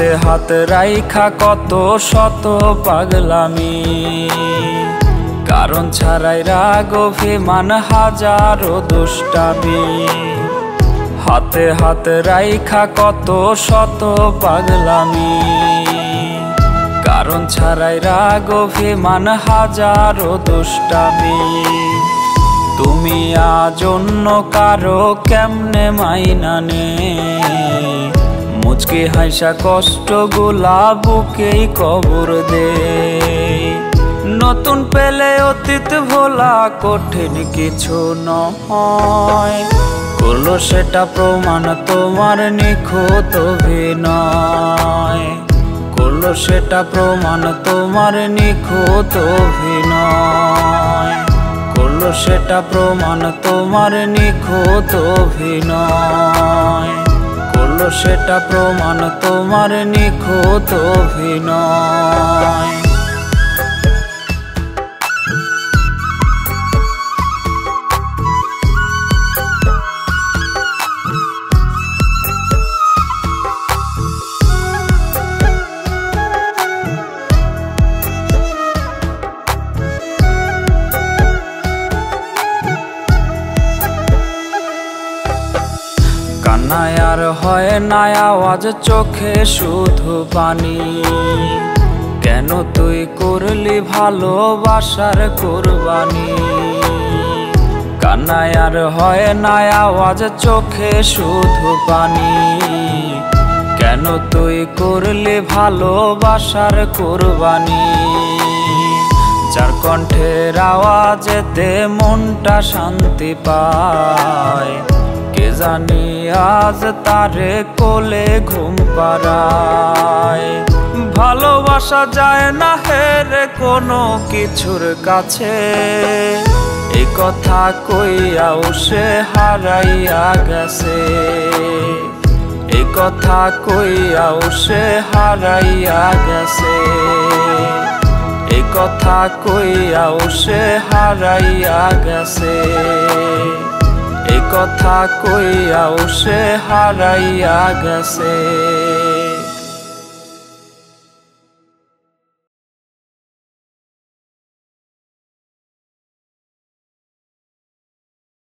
হাতে হাত রাইখা কত শত পাগলামি, কারণ ছাড়াই রাগ অভিমান হাজারো দুষ্টামি। হাতে হাত রাইখা কত শত পাগলামি, কারণ ছাড়াই রাগ অভিমান হাজারো দুষ্টামি। তুমি আজ অন্য কারো কেমনে মাইনানে, মুচকি হাসা কষ্ট গুলা বুকেই কবর দে। নতুন পেলে অতীত ভোলা কঠিন কিছু নয়, করলো সেটা প্রমাণ তোমার নিখুঁত অভিনয়। করলো সেটা প্রমাণ তোমার নিখুঁত অভিনয়। করলো সেটা প্রমাণ তোমার নিখুঁত অভিনয়। করলো সেটা প্রমাণ তোমার নিখুঁত অভিনয়। কান্নায় আর হয় না আওয়াজ, চোখে শুধু পানি। কেন তুই করলি ভালোবাসার কুরবানি? কান্নায় আর হয় না আওয়াজ, চোখে শুধু পানি। কেন তুই করলি ভালোবাসার কুরবানি? যার কণ্ঠের আওয়াজেতে মনটা শান্তি পায়, কে জানি আজ তারে কোলে ঘুম পাড়ায়। ভালোবাসা যায় না হেরে কোনো কিছুর কাছে, এই কথা কইয়াও সে হারাইয়া গেছে। এই কথা কইয়াও সে হারাইয়া গেছে। এই কথা কইয়াও সে হারাইয়া গেছে। এই কথা কইয়াও সে হারাইয়া গেছে।